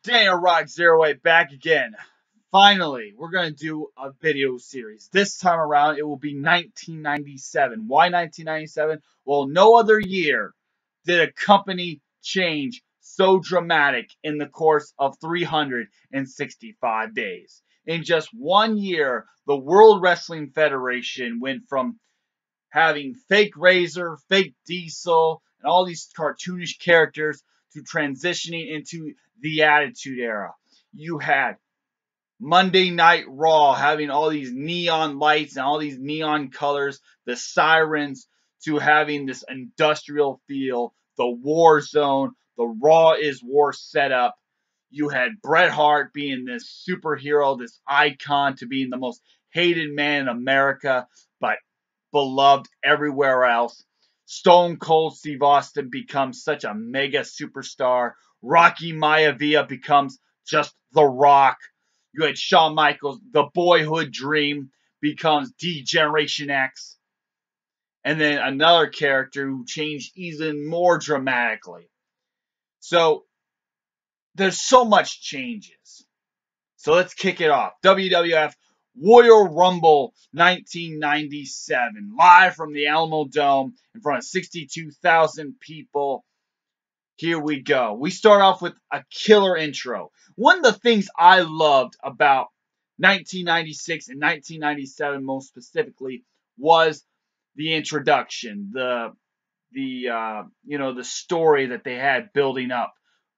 Dana Rock 08 back again. Finally, we're going to do a video series. This time around, it will be 1997. Why 1997? Well, no other year did a company change so dramatic in the course of 365 days. In just 1 year, the World Wrestling Federation went from having fake Razor, fake Diesel, and all these cartoonish characters to transitioning into the Attitude Era. You had Monday Night Raw having all these neon lights and all these neon colors, the sirens, to having this industrial feel, the war zone, the Raw is War setup. You had Bret Hart being this superhero, this icon, to being the most hated man in America, but beloved everywhere else. Stone Cold Steve Austin becomes such a mega superstar. Rocky Maivia becomes just The Rock. You had Shawn Michaels, the boyhood dream, becomes D-Generation X. And then another character who changed even more dramatically. So there's so much changes. So let's kick it off. WWF Royal Rumble 1997, live from the Alamo Dome in front of 62,000 people. Here we go. We start off with a killer intro. One of the things I loved about 1996 and 1997 most specifically was the introduction, the story that they had building up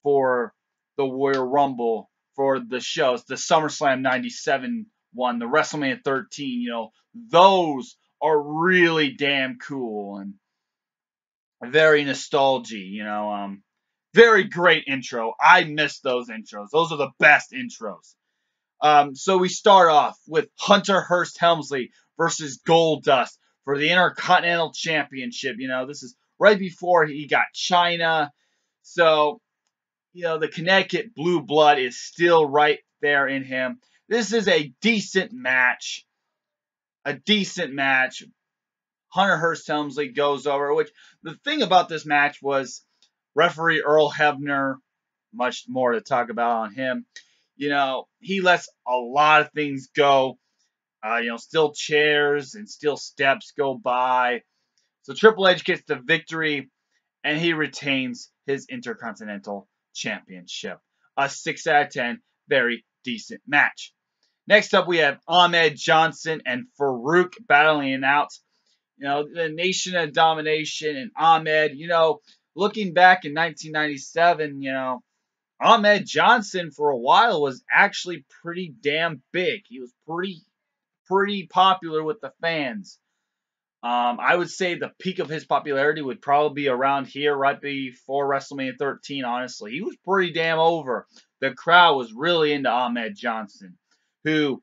for the Royal Rumble, for the shows, the SummerSlam 97 one, the WrestleMania 13, those are really damn cool and very nostalgic, very great intro. I miss those intros. Those are the best intros. So we start off with Hunter Hearst Helmsley versus Goldust for the Intercontinental Championship. This is right before he got China. So, the Connecticut blue blood is still right there in him. This is a decent match. A decent match. Hunter Hearst Helmsley goes over, which the thing about this match was referee Earl Hebner, much more to talk about on him. He lets a lot of things go. Still chairs and still steps go by. So Triple H gets the victory, and he retains his Intercontinental Championship. A 6 out of 10, very decent match. Next up, we have Ahmed Johnson and Farouk battling it out. The Nation of Domination and Ahmed, looking back in 1997, Ahmed Johnson for a while was actually pretty damn big. He was pretty popular with the fans. I would say the peak of his popularity would probably be around here, right before WrestleMania 13, honestly. He was pretty damn over. The crowd was really into Ahmed Johnson, who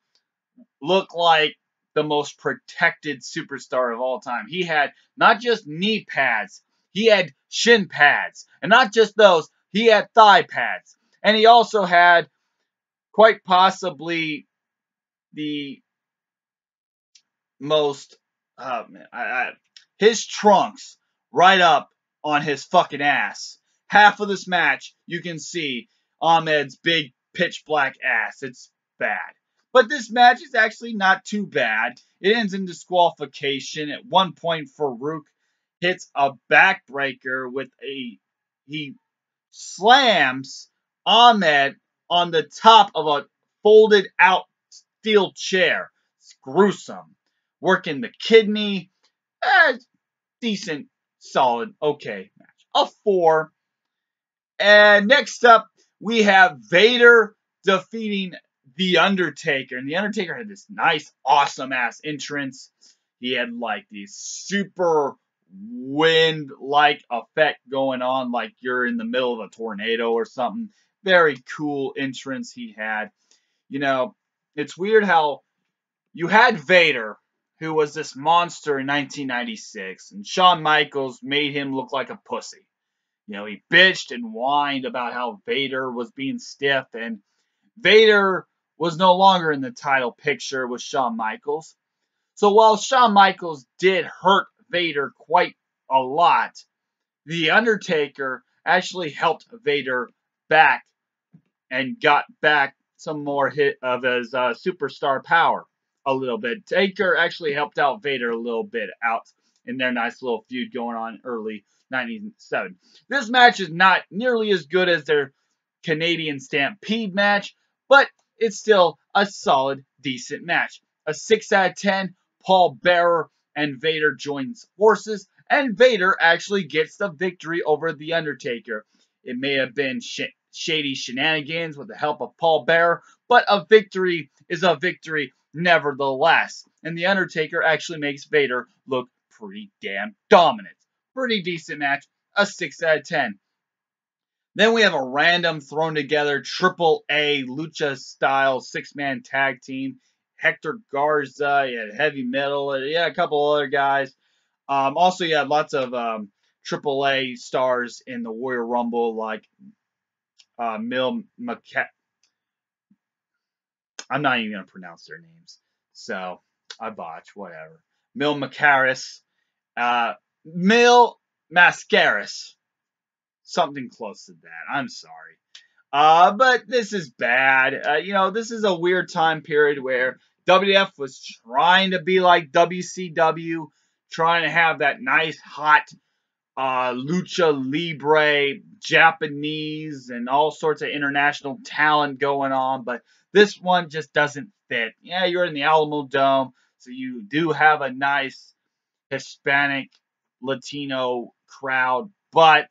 looked like the most protected superstar of all time. He had not just knee pads, he had shin pads. And not just those, he had thigh pads. And he also had quite possibly the most, his trunks right up on his fucking ass. Half of this match, you can see Ahmed's big pitch black ass. It's bad. But this match is actually not too bad. It ends in disqualification. At one point, Farouk hits a backbreaker with he slams Ahmed on the top of a folded out steel chair. It's gruesome. Working the kidney. Decent, solid, okay match. A 4. And next up, we have Vader defeating The Undertaker. And The Undertaker had this nice, awesome-ass entrance. He had, these super wind-like effect going on, like you're in the middle of a tornado or something. Very cool entrance he had. It's weird how you had Vader, who was this monster in 1996, and Shawn Michaels made him look like a pussy. He bitched and whined about how Vader was being stiff, and Vader was no longer in the title picture with Shawn Michaels. So while Shawn Michaels did hurt Vader quite a lot, The Undertaker actually helped Vader back and got back some more hit of his superstar power a little bit. Taker actually helped out Vader a little bit out in their nice little feud going on early 97. This match is not nearly as good as their Canadian Stampede match, but it's still a solid, decent match. A 6 out of 10. Paul Bearer and Vader joins forces, and Vader actually gets the victory over The Undertaker. It may have been shady shenanigans with the help of Paul Bearer, but a victory is a victory nevertheless. And The Undertaker actually makes Vader look pretty damn dominant. Pretty decent match, a 6 out of 10. Then we have a random thrown together triple A lucha style 6-man tag team. Hector Garza, you had Heavy Metal, yeah, a couple other guys. Also, you had lots of triple A stars in the Warrior Rumble, like Mil McCa- I'm not even gonna pronounce their names, so I botch. Whatever. Mil Macaris, uh, Mil Mascaris, something close to that. I'm sorry. But this is bad. This is a weird time period where WWF was trying to be like WCW, trying to have that nice, hot lucha libre, Japanese, and all sorts of international talent going on. But this one just doesn't fit. Yeah, you're in the Alamo Dome, so you do have a nice Hispanic, Latino crowd, but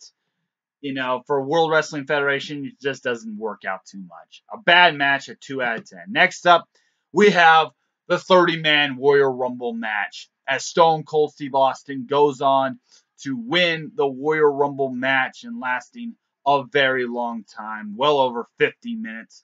for World Wrestling Federation, it just doesn't work out too much. A bad match, a 2 out of 10. Next up, we have the 30-man Warrior Rumble match as Stone Cold Steve Austin goes on to win the Warrior Rumble match and lasting a very long time, well over 50 minutes,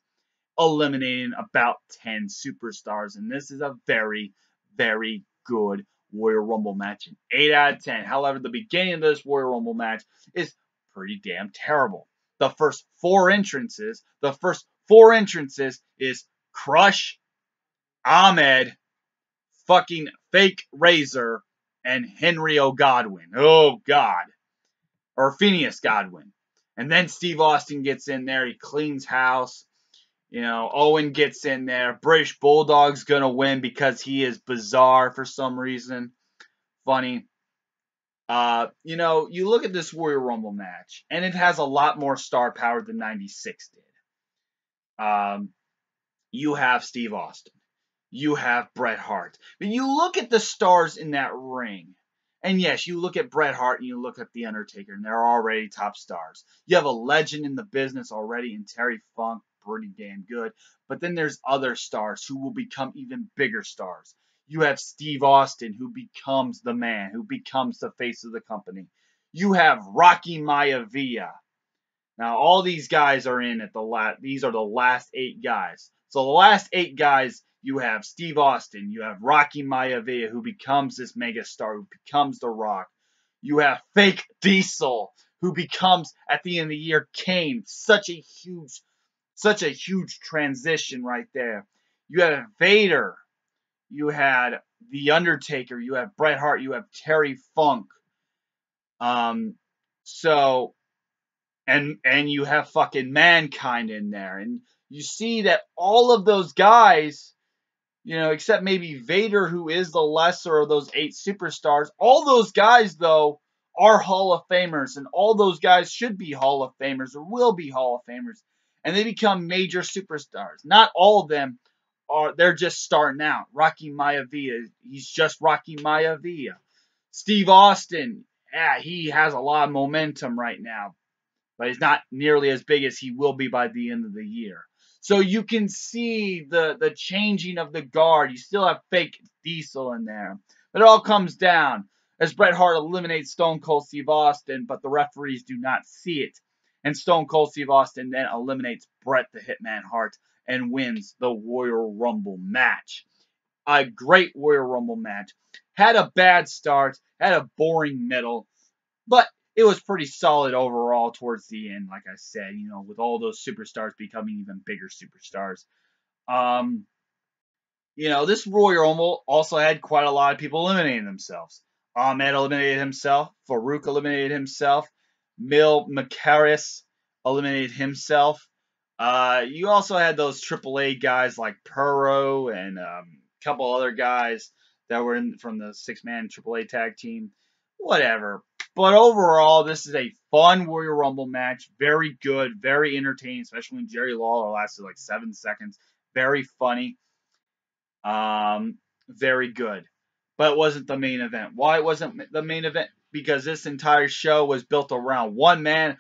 eliminating about 10 superstars. And this is a very, very good Warrior Rumble match, an 8 out of 10. However, the beginning of this Warrior Rumble match is pretty damn terrible. The first four entrances is Crush, Ahmed, fucking Fake Razor, and Henry O'Godwin. Oh, God. Or Phineas Godwin. And then Steve Austin gets in there. He cleans house. Owen gets in there. British Bulldog's going to win because he is bizarre for some reason. Funny. You look at this Warrior Rumble match, and it has a lot more star power than 96 did. You have Steve Austin. You have Bret Hart. But you look at the stars in that ring, and yes, you look at Bret Hart and you look at The Undertaker, and they're already top stars. You have a legend in the business already in Terry Funk, pretty damn good. But then there's other stars who will become even bigger stars. You have Steve Austin, who becomes the man, who becomes the face of the company. You have Rocky Maivia. Now, all these guys are in at the last. These are the last 8 guys. So the last 8 guys, you have Steve Austin, you have Rocky Maivia, who becomes this megastar, who becomes The Rock. You have Fake Diesel, who becomes at the end of the year Kane. Such a huge transition right there. You have Vader. You had The Undertaker. You have Bret Hart. You have Terry Funk. So and you have fucking Mankind in there, and you see that all of those guys, except maybe Vader, who is the lesser of those 8 superstars, all those guys though are Hall of Famers, and all those guys should be Hall of Famers or will be Hall of Famers, and they become major superstars. Not all of them are; they're just starting out. Rocky Maivia, he's just Rocky Maivia. Steve Austin, yeah, he has a lot of momentum right now, but he's not nearly as big as he will be by the end of the year. So you can see the changing of the guard. You still have Fake Diesel in there. But it all comes down as Bret Hart eliminates Stone Cold Steve Austin, but the referees do not see it. And Stone Cold Steve Austin then eliminates Bret the Hitman Hart and wins the Royal Rumble match. A great Royal Rumble match. Had a bad start, had a boring middle, but it was pretty solid overall towards the end, like I said, with all those superstars becoming even bigger superstars. This Royal Rumble also had quite a lot of people eliminating themselves. Ahmed eliminated himself. Farouk eliminated himself. Mil Macaris eliminated himself. You also had those AAA guys like Puro and a couple other guys that were in from the 6-man AAA tag team. Whatever. But overall, this is a fun Royal Rumble match. Very good, very entertaining, especially when Jerry Lawler lasted like 7 seconds. Very funny. Very good. But it wasn't the main event. Why it wasn't the main event? Because this entire show was built around one man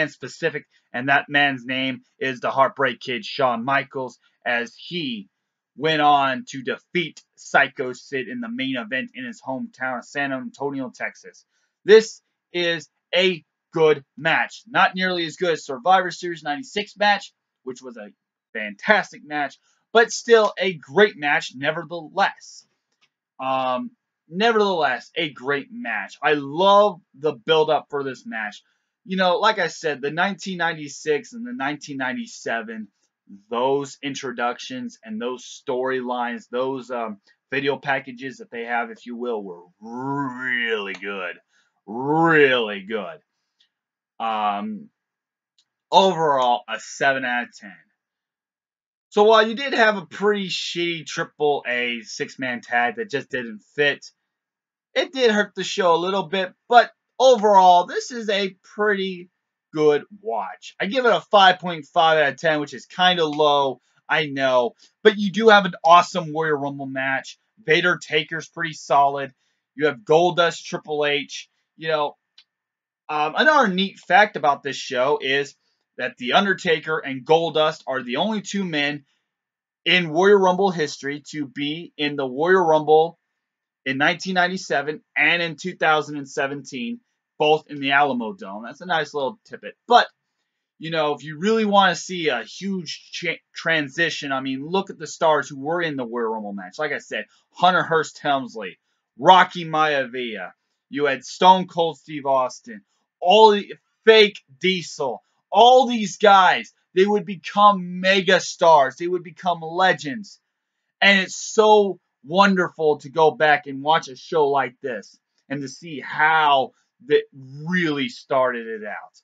specific, and that man's name is the Heartbreak Kid, Shawn Michaels, as he went on to defeat Psycho Sid in the main event in his hometown of San Antonio, Texas. This is a good match. Not nearly as good as Survivor Series 96 match, which was a fantastic match, but still a great match nevertheless. Um, Nevertheless, a great match. I love the build up for this match. You know, like I said, the 1996 and the 1997, those introductions and those storylines, those video packages that they have, if you will, were really good. Really good. Um, Overall, a 7 out of 10. So while you did have a pretty shitty triple A 6-man tag that just didn't fit, it did hurt the show a little bit, but overall, this is a pretty good watch. I give it a 5.5 out of 10, which is kind of low, I know, but you do have an awesome Royal Rumble match. Vader Taker's pretty solid. You have Goldust, Triple H. You know, another neat fact about this show is that The Undertaker and Goldust are the only two men in Royal Rumble history to be in the Royal Rumble in 1997 and in 2017, both in the Alamo Dome. That's a nice little tidbit. But, you know, if you really want to see a huge transition, I mean, look at the stars who were in the Royal Rumble match. Like I said, Hunter Hearst Helmsley, Rocky Maivia, you had Stone Cold Steve Austin, all the fake Diesel, all these guys, they would become mega stars. They would become legends. And it's so wonderful to go back and watch a show like this and to see how that really started it out.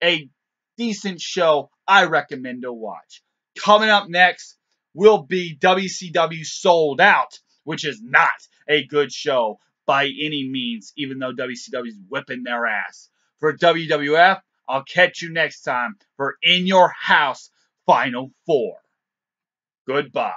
A decent show I recommend to watch. Coming up next will be WCW Sold Out, which is not a good show by any means, even though WCW is whipping their ass. For WWF, I'll catch you next time for In Your House Final Four. Goodbye.